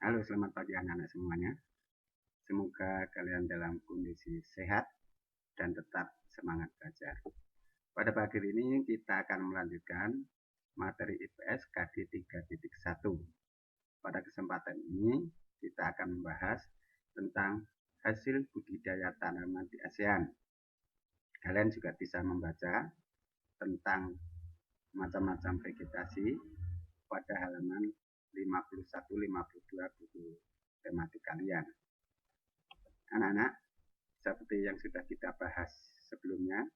Halo, selamat pagi anak-anak semuanya. Semoga kalian dalam kondisi sehat dan tetap semangat belajar. Pada pagi ini kita akan melanjutkan materi IPS KD 3.1. Pada kesempatan ini kita akan membahas tentang hasil budidaya tanaman di ASEAN. Kalian juga bisa membaca tentang macam-macam vegetasi pada halaman 51-52 buku tematik kalian. Anak-anak, seperti yang sudah kita bahas sebelumnya,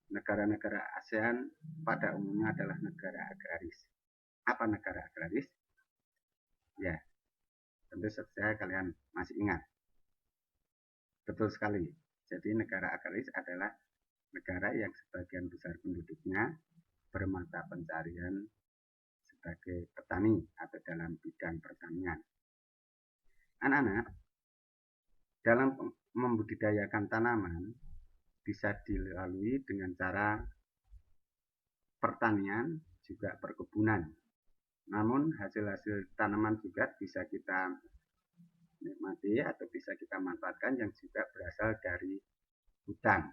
negara-negara ASEAN pada umumnya adalah negara agraris. Apa negara agraris? Ya, tentu saja kalian masih ingat. Betul sekali. Jadi negara agraris adalah negara yang sebagian besar penduduknya bermata pencarian sebagai petani atau dalam bidang pertanian. Anak-anak, dalam membudidayakan tanaman bisa dilalui dengan cara pertanian juga perkebunan. Namun hasil-hasil tanaman juga bisa kita nikmati atau bisa kita manfaatkan yang juga berasal dari hutan.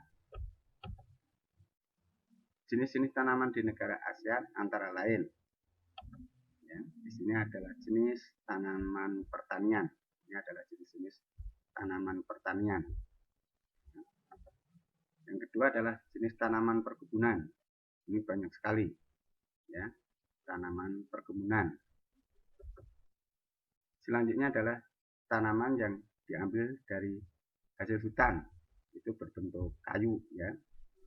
Jenis-jenis tanaman di negara ASEAN antara lain, ya, di sini adalah jenis tanaman pertanian. Ini adalah jenis-jenis tanaman pertanian. Yang kedua adalah jenis tanaman perkebunan. Ini banyak sekali, ya, tanaman perkebunan. Selanjutnya adalah tanaman yang diambil dari hasil hutan, itu berbentuk kayu, ya,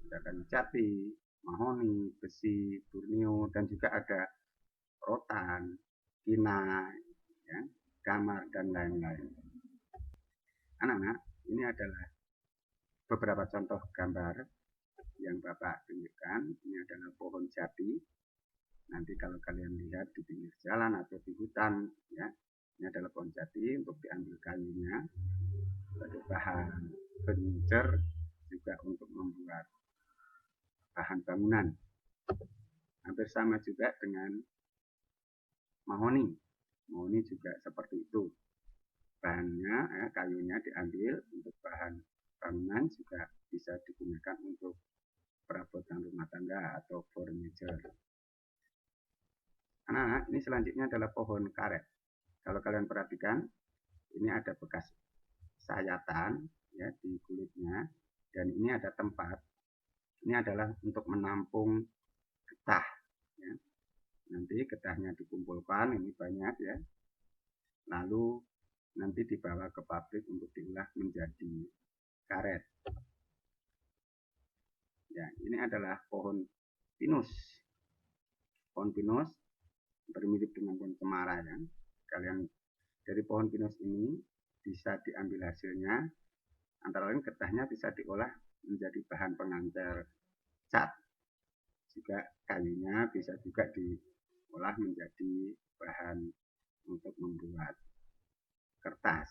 ada kayu jati, mahoni, besi, borneo, dan juga ada rotan, kina, ya, gamar, dan lain-lain. Anak-anak, ini adalah beberapa contoh gambar yang Bapak tunjukkan. Ini adalah pohon jati. Nanti kalau kalian lihat di pinggir jalan atau di hutan, ya, ini adalah pohon jati. Untuk diambil kayunya sebagai bahan furniture, juga untuk membuat bahan bangunan. Hampir sama juga dengan mahoni. Mahoni juga seperti itu. Bahannya, ya, kayunya diambil untuk bahan bangunan, juga bisa digunakan untuk perabotan rumah tangga atau furniture. Anak-anak, ini selanjutnya adalah pohon karet. Kalau kalian perhatikan, ini ada bekas sayatan, ya, di kulitnya, dan ini ada tempat. Ini adalah untuk menampung getah, ya. Nanti getahnya dikumpulkan, ini banyak, ya. Lalu nanti dibawa ke pabrik untuk diolah menjadi karet. Ya, ini adalah pohon pinus. Pohon pinus bermirip dengan pohon cemara, ya. Kalian dari pohon pinus ini bisa diambil hasilnya, antara lain getahnya bisa diolah menjadi bahan pengantar cat. Juga kayunya bisa juga diolah menjadi bahan untuk membuat kertas.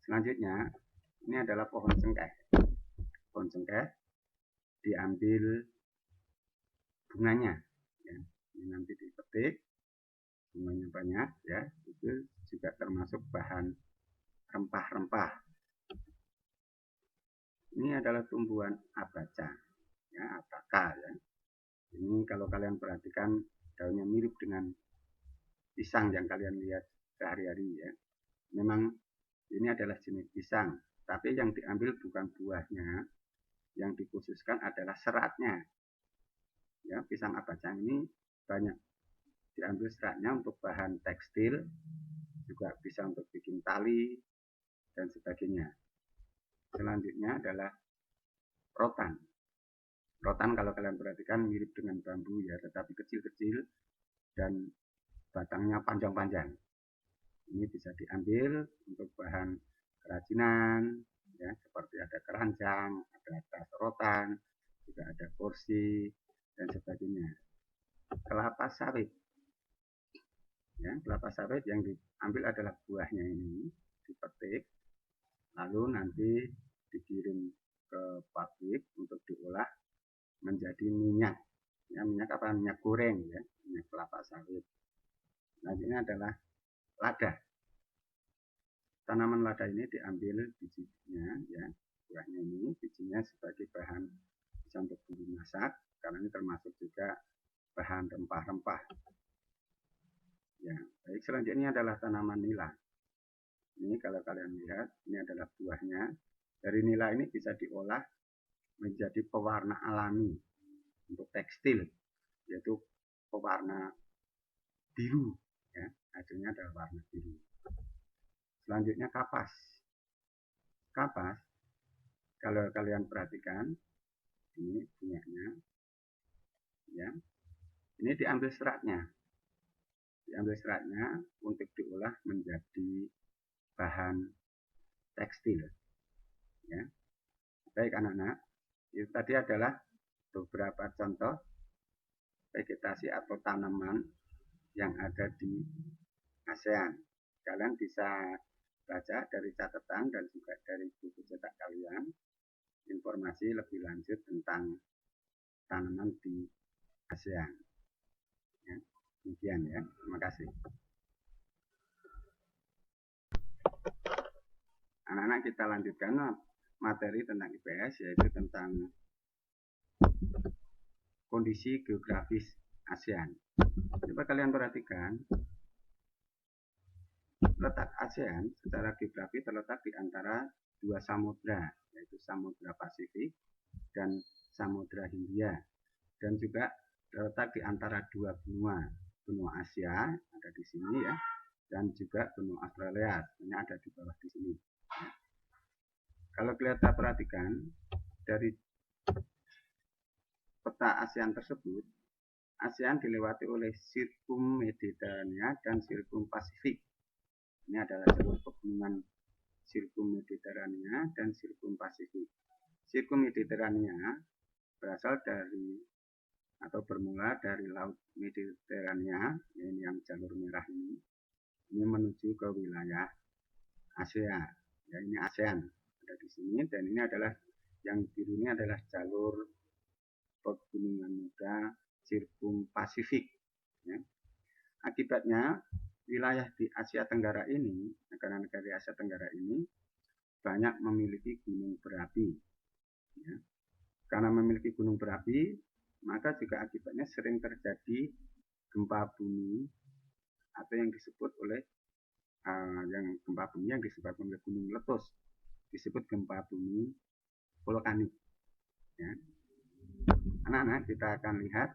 Selanjutnya, ini adalah pohon cengkeh. Pohon cengkeh diambil bunganya, ya. Ini nanti dipetik, bunganya banyak, ya. Itu juga termasuk bahan rempah-rempah. Ini adalah tumbuhan abaca, ya, abaka, ya. Ini kalau kalian perhatikan daunnya mirip dengan pisang yang kalian lihat sehari-hari, ya. Memang ini adalah jenis pisang, tapi yang diambil bukan buahnya, yang dikhususkan adalah seratnya. Ya, pisang abaca ini banyak diambil seratnya untuk bahan tekstil, juga bisa untuk bikin tali dan sebagainya. Selanjutnya adalah rotan. Rotan kalau kalian perhatikan mirip dengan bambu, ya, tetapi kecil-kecil dan batangnya panjang-panjang. Ini bisa diambil untuk bahan kerajinan, ya, seperti ada keranjang, ada tas rotan, juga ada kursi dan sebagainya. Kelapa sawit, ya, kelapa sawit yang diambil adalah buahnya, ini dipetik, lalu nanti dikirim ke pabrik untuk diolah menjadi minyak, ya, minyak apa, minyak goreng, ya, minyak kelapa sawit. Selanjutnya adalah lada. Tanaman lada ini diambil bijinya, ya, buahnya ini, bijinya sebagai bahan bisa untuk bumbu masak, karena ini termasuk juga bahan rempah-rempah. Ya, baik, selanjutnya adalah tanaman nila. Ini kalau kalian lihat, ini adalah buahnya. Dari nila ini bisa diolah menjadi pewarna alami untuk tekstil, yaitu pewarna biru, ya, hasilnya adalah warna biru. Selanjutnya kapas. Kapas, kalau kalian perhatikan, ini bunganya, ya, ini diambil seratnya, untuk diolah menjadi bahan tekstil, ya. Baik anak-anak, itu tadi adalah beberapa contoh vegetasi atau tanaman yang ada di ASEAN. Kalian bisa baca dari catatan dan juga dari buku cetak kalian informasi lebih lanjut tentang tanaman di ASEAN. Ya, demikian ya. Terima kasih. Anak-anak, kita lanjutkan materi tentang IPS, yaitu tentang kondisi geografis ASEAN. Coba kalian perhatikan, letak ASEAN secara geografi terletak di antara dua samudra, yaitu Samudra Pasifik dan Samudra Hindia, dan juga terletak di antara dua benua Asia ada di sini, ya, dan juga benua Australia, ini ada di bawah di sini. Kalau kita perhatikan dari peta ASEAN tersebut, ASEAN dilewati oleh Sirkum Mediterania dan Sirkum Pasifik. Ini adalah jalur pegunungan Sirkum Mediterania dan Sirkum Pasifik. Sirkum Mediterania berasal dari atau bermula dari Laut Mediterania, ini yang jalur merah ini menuju ke wilayah Asia, ya, ini ASEAN ada di sini, dan ini adalah yang biru ini adalah jalur pegunungan muda Sirkum Pasifik, ya. Akibatnya wilayah di Asia Tenggara ini, negara-negara di Asia Tenggara ini banyak memiliki gunung berapi, ya. Karena memiliki gunung berapi, maka juga akibatnya sering terjadi gempa bumi atau yang disebut oleh gempa bumi yang disebabkan oleh gunung meletus disebut gempa bumi vulkanik, ya. Anak-anak, kita akan lihat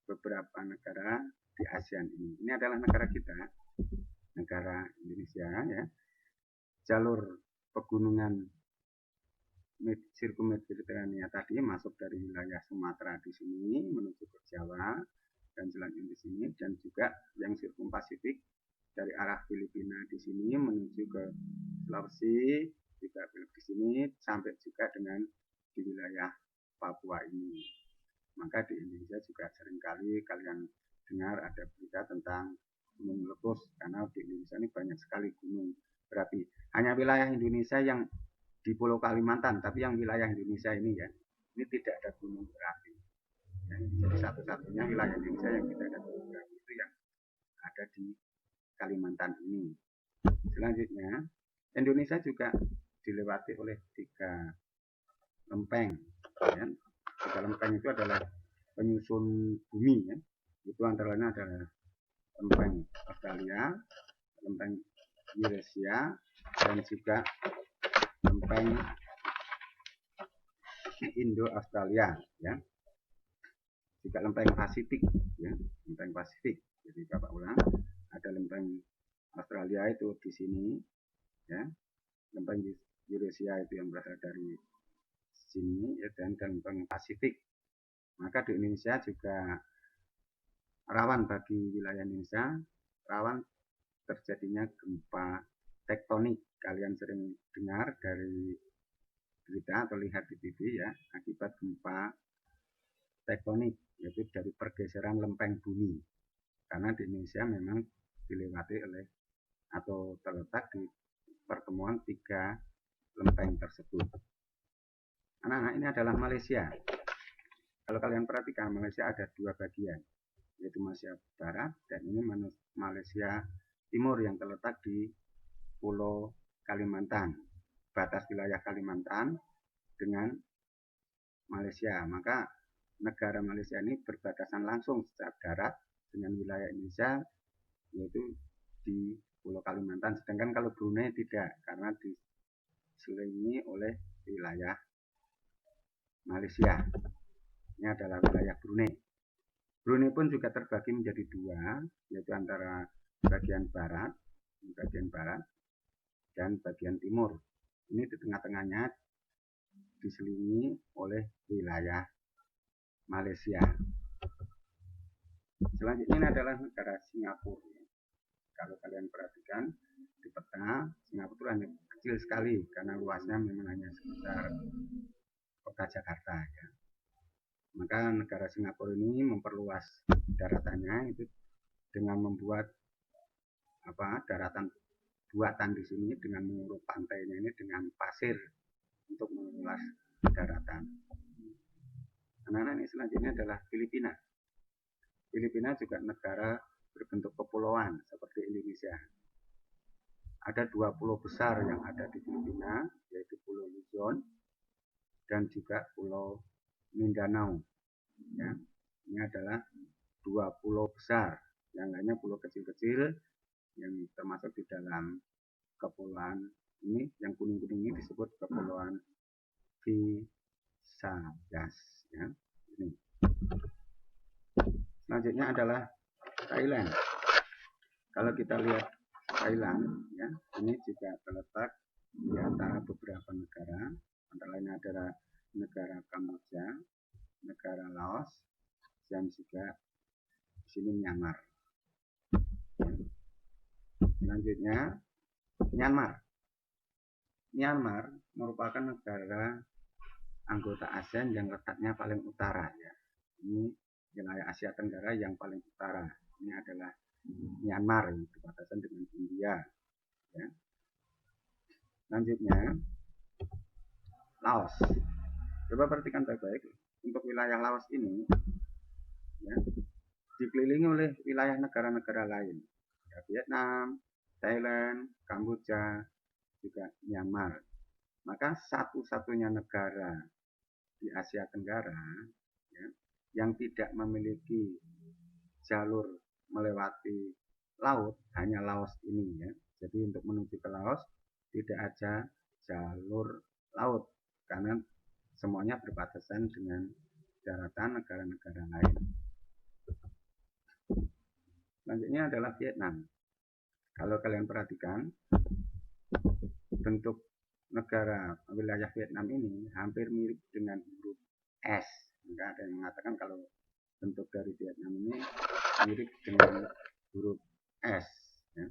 beberapa negara di ASEAN ini. Ini adalah negara kita, negara Indonesia, ya. Jalur pegunungan Sirkum Mediterania tadi masuk dari wilayah Sumatera di sini menuju ke Jawa dan selanjutnya di sini, dan juga yang Sirkum Pasifik dari arah Filipina di sini menuju ke Sulawesi, juga belok di sini sampai juga dengan di wilayah Papua ini. Maka di Indonesia juga seringkali kalian dengar ada berita tentang gunung meletus, karena di Indonesia ini banyak sekali gunung berapi. Hanya wilayah Indonesia yang di Pulau Kalimantan, tapi yang wilayah Indonesia ini, ya, ini tidak ada gunung berapi. Ya, jadi satu-satunya wilayah Indonesia yang tidak ada gunung berapi itu yang ada di Kalimantan ini. Selanjutnya, Indonesia juga dilewati oleh 3 lempeng, ya. 3 lempeng itu adalah penyusun bumi, ya. Itu antara lain adalah lempeng Australia, lempeng Eurasia, dan juga lempeng Indo-Australia, ya. Juga lempeng Pasifik, ya, lempeng Pasifik. Jadi Bapak ulang, ada lempeng Australia itu di sini, ya. Lempeng Eurasia itu yang berasal dari sini, ya, dan lempeng Pasifik. Maka di Indonesia juga rawan, bagi wilayah Indonesia rawan terjadinya gempa tektonik. Kalian sering dengar dari berita atau lihat di TV, ya, akibat gempa tektonik, yaitu dari pergeseran lempeng bumi. Karena di Indonesia memang dilewati oleh atau terletak di pertemuan 3 lempeng tersebut. Anak-anak, ini adalah Malaysia. Kalau kalian perhatikan, Malaysia ada 2 bagian, yaitu Malaysia Barat dan ini Malaysia Timur yang terletak di Pulau Kalimantan, batas wilayah Kalimantan dengan Malaysia. Maka negara Malaysia ini berbatasan langsung secara darat dengan wilayah Indonesia, yaitu di Pulau Kalimantan. Sedangkan kalau Brunei tidak, karena diselimuti oleh wilayah Malaysia. Ini adalah wilayah Brunei. Brunei pun juga terbagi menjadi dua, yaitu antara bagian barat dan bagian timur. Ini di tengah-tengahnya diselimuti oleh wilayah Malaysia. Selanjutnya ini adalah negara Singapura. Kalau kalian perhatikan di peta, Singapura itu hanya kecil sekali karena luasnya memang hanya sekitar kota Jakarta ya. Maka negara Singapura ini memperluas daratannya itu dengan membuat daratan buatan di sini dengan menguruk pantainya ini dengan pasir untuk meluas daratan. Anak-anak ini selanjutnya adalah Filipina. Filipina juga negara berbentuk kepulauan seperti Indonesia. Ada 2 pulau besar yang ada di Filipina, yaitu Pulau Luzon dan juga Pulau Mindanao. Ya, ini adalah 2 pulau besar, yang lainnya pulau kecil-kecil yang termasuk di dalam kepulauan ini. Yang kuning-kuning ini disebut kepulauan Visayas. Ya, ini. Selanjutnya adalah Thailand. Kalau kita lihat Thailand, ya, ini juga terletak di antara beberapa negara, antara lain adalah negara Kamboja, negara Laos, dan juga di sini Myanmar. Selanjutnya Myanmar. Myanmar merupakan negara anggota ASEAN yang letaknya paling utara ya. Ini wilayah Asia Tenggara yang paling utara. Ini adalah Myanmar yang berbatasan dengan India. Ya. Selanjutnya Laos. Coba perhatikan baik-baik untuk wilayah Laos ini, ya, dikelilingi oleh wilayah negara-negara lain. Ada Vietnam, Thailand, Kamboja, juga Myanmar. Maka satu-satunya negara di Asia Tenggara ya, yang tidak memiliki jalur melewati laut hanya Laos ini ya. Jadi untuk menuju ke Laos tidak ada jalur laut karena semuanya berbatasan dengan daratan negara-negara lain. Selanjutnya adalah Vietnam. Kalau kalian perhatikan bentuk negara wilayah Vietnam ini hampir mirip dengan huruf S. Maka ada yang mengatakan kalau bentuk dari Vietnam ini mirip dengan huruf S. Ya.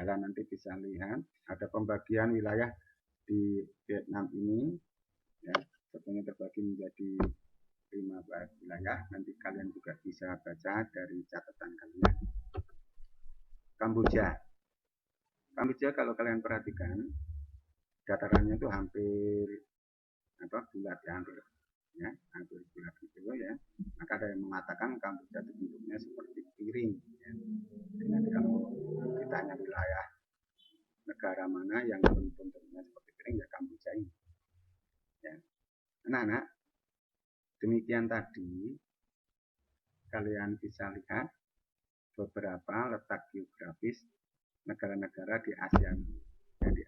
Kalian nanti bisa lihat ada pembagian wilayah di Vietnam ini, ya, sebetulnya terbagi menjadi 5 wilayah. Nanti kalian juga bisa baca dari catatan kalian. Kamboja. Kamboja kalau kalian perhatikan datarannya itu hampir bulat ya, hampir bulat gitu ya. Maka ada yang mengatakan Kamboja itu bentuknya seperti piring ya. Jadi kalau ditanya wilayah negara mana yang bentuknya seperti piring ya Kamboja ini. Ya. Anak-anak, demikian tadi kalian bisa lihat beberapa letak geografis negara-negara di ASEAN ya, di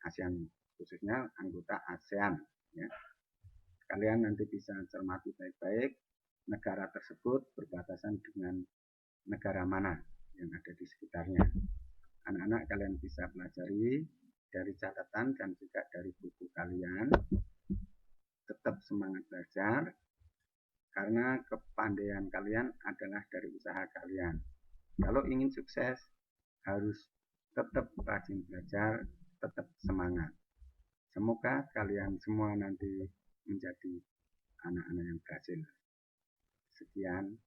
ASEAN khususnya anggota ASEAN ya. Kalian nanti bisa cermati baik-baik negara tersebut berbatasan dengan negara mana yang ada di sekitarnya. Anak-anak kalian bisa pelajari dari catatan dan juga dari buku kalian. Tetap semangat belajar karena kepandaian kalian adalah dari usaha kalian. Kalau ingin sukses harus tetap rajin belajar, tetap semangat. Semoga kalian semua nanti menjadi anak-anak yang berhasil. Sekian,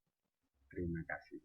terima kasih.